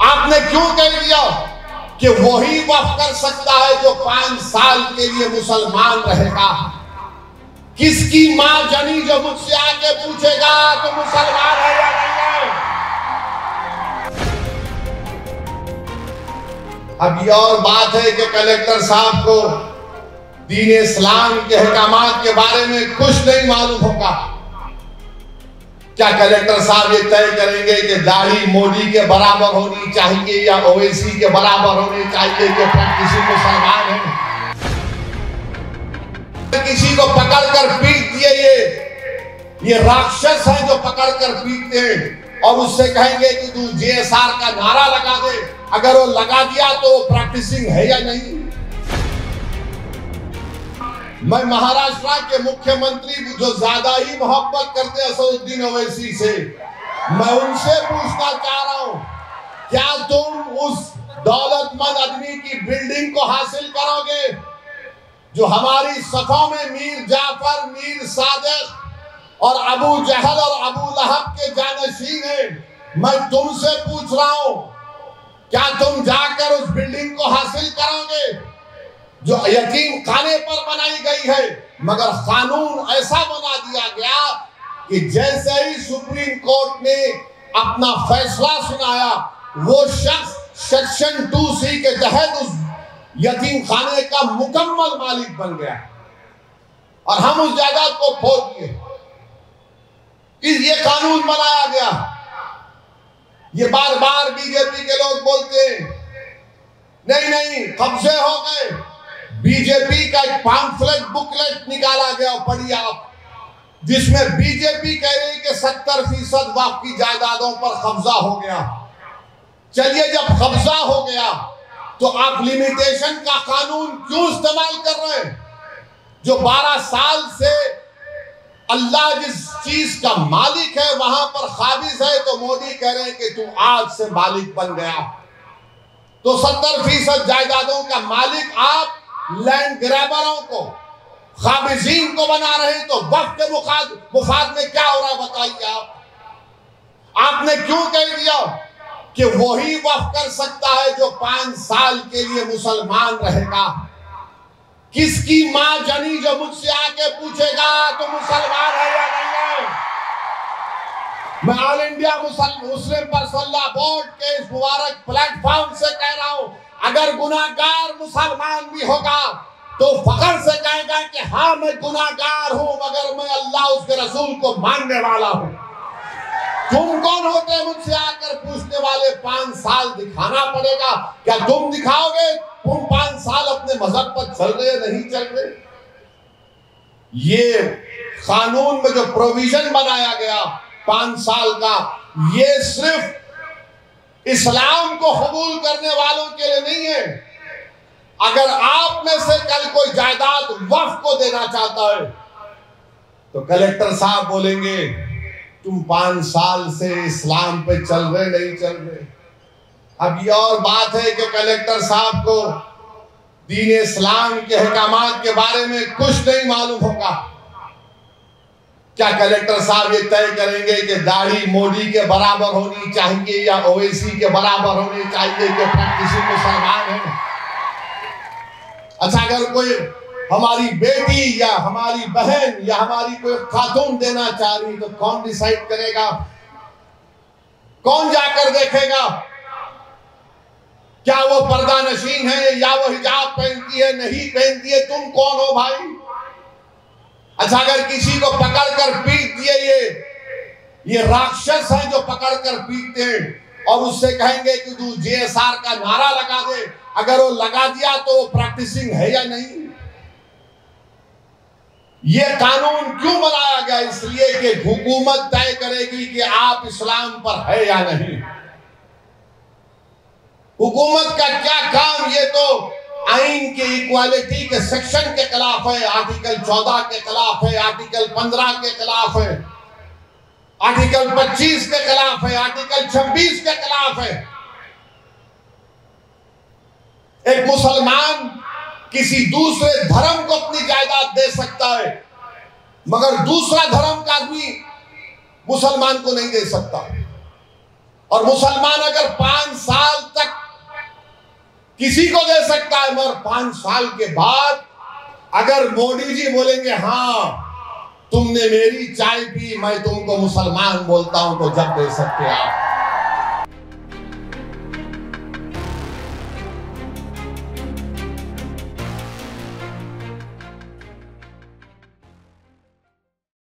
आपने क्यों कह दिया कि वही वफ कर सकता है जो 5 साल के लिए मुसलमान रहेगा? किसकी मां जनी जो मुझसे आके पूछेगा तो मुसलमान है या नहीं है? अब ये और बात है कि कलेक्टर साहब को दीन इस्लाम के अहकामात के बारे में कुछ नहीं मालूम होगा। क्या कलेक्टर साहब ये तय करेंगे कि दाढ़ी मोदी के बराबर होनी चाहिए या ओवैसी के बराबर होनी चाहिए कि किसी मुसलमान है? किसी को पकड़कर पीट दिए, ये राक्षस है जो पकड़कर पीटते हैं और उससे कहेंगे कि तू JSR का नारा लगा दे। अगर वो लगा दिया तो प्रैक्टिसिंग है या नहीं? मैं महाराष्ट्र के मुख्यमंत्री जो ज्यादा ही मोहब्बत करते हैं असदुद्दीन ओवैसी से, मैं उनसे पूछना चाह रहा हूं, क्या तुम उस दौलतमंद आदमी की बिल्डिंग को हासिल करोगे जो हमारी सफों में मीर जाफर, मीर सादिक और अबू जहल और अबू लहब के जानशीन हैं? मैं तुमसे पूछ रहा हूं, क्या तुम जाकर उस बिल्डिंग को हासिल करोगे जो यतीम खाने पर बनाई गई है? मगर कानून ऐसा बना दिया गया कि जैसे ही सुप्रीम कोर्ट ने अपना फैसला सुनाया, वो शख्स सेक्शन 2C के तहत उस यतीम खाने का मुकम्मल मालिक बन गया और हम उस जायदाद को खो दिए। ये कानून बनाया गया। ये बार बार बीजेपी के लोग बोलते हैं नहीं नहीं कब्जे हो गए। बीजेपी का एक पैम्फलेट बुकलेट निकाला गया, पढ़िए आप, जिसमें बीजेपी कह रही है कि 70% वक्फ की जायदादों पर कब्जा हो गया। चलिए, जब कब्जा हो गया तो आप लिमिटेशन का कानून क्यों इस्तेमाल कर रहे हैं? जो 12 साल से अल्लाह जिस चीज का मालिक है वहां पर काबिज है, तो मोदी कह रहे हैं कि तू आज से मालिक बन गया। तो 70% जायदादों का मालिक आप लैंड ग्रैबरों को, काबिजीन को बना रहे हैं। तो वक्त के मुफाद में क्या हो रहा है बताइए आप। आपने क्यों कह दिया कि वही वफ कर सकता है जो 5 साल के लिए मुसलमान रहेगा? किसकी मां जनी जो मुझसे आके पूछेगा तो मुसलमान है या नहीं है? मैं all India Muslim personal board के इस मुबारक प्लेटफॉर्म से कह रहा हूं, अगर गुनाहगार मुसलमान भी होगा तो फख्र से कहेगा कि हाँ मैं गुनाहगार हूं, मगर मैं अल्लाह उसके रसूल को मानने वाला हूं। तुम कौन होते हैं मुझसे आकर पूछने वाले? 5 साल दिखाना पड़ेगा। क्या तुम दिखाओगे तुम 5 साल अपने मजहब पर चल रहे नहीं चल रहे? ये कानून में जो प्रोविजन बनाया गया 5 साल का, ये सिर्फ इस्लाम को कबूल करने वालों के लिए नहीं है। अगर आप में से कल कोई जायदाद वक्फ को देना चाहता है तो कलेक्टर साहब बोलेंगे तुम 5 साल से इस्लाम पे चल रहे नहीं चल रहे। अब ये और बात है कि कलेक्टर साहब को दीन इस्लाम के अहकामात के बारे में कुछ नहीं मालूम होगा। क्या कलेक्टर साहब ये तय करेंगे कि दाढ़ी मोदी के बराबर होनी चाहिए या ओवैसी के बराबर होनी चाहिए कि किसी मुसलमान है? अच्छा, अगर कोई हमारी बेटी या हमारी बहन या हमारी कोई खातून देना चाह रही तो कौन डिसाइड करेगा? कौन जाकर देखेगा क्या वो पर्दा नशीन है या वो हिजाब पहनती है नहीं पहनती है? तुम कौन हो भाई? अच्छा, अगर किसी को पकड़कर पीट दिए, ये राक्षस है जो पकड़कर पीटते हैं और उससे कहेंगे कि तू JSR का नारा लगा दे। अगर वो लगा दिया तो वो प्रैक्टिसिंग है या नहीं? ये कानून क्यों बनाया गया? इसलिए कि हुकूमत तय करेगी कि आप इस्लाम पर है या नहीं। हुकूमत का क्या काम? ये तो आइन के इक्वालिटी के सेक्शन के खिलाफ है, आर्टिकल 14 के खिलाफ है, आर्टिकल 15 के खिलाफ है, आर्टिकल 25 के खिलाफ है, आर्टिकल 26 के खिलाफ है। एक मुसलमान किसी दूसरे धर्म को अपनी जायदाद दे सकता है, मगर दूसरा धर्म का आदमी मुसलमान को नहीं दे सकता। और मुसलमान अगर 5 साल किसी को दे सकता है, मगर 5 साल के बाद अगर मोदी जी बोलेंगे हाँ तुमने मेरी चाय पी, मैं तुमको मुसलमान बोलता हूं, तो जब दे सकते आप।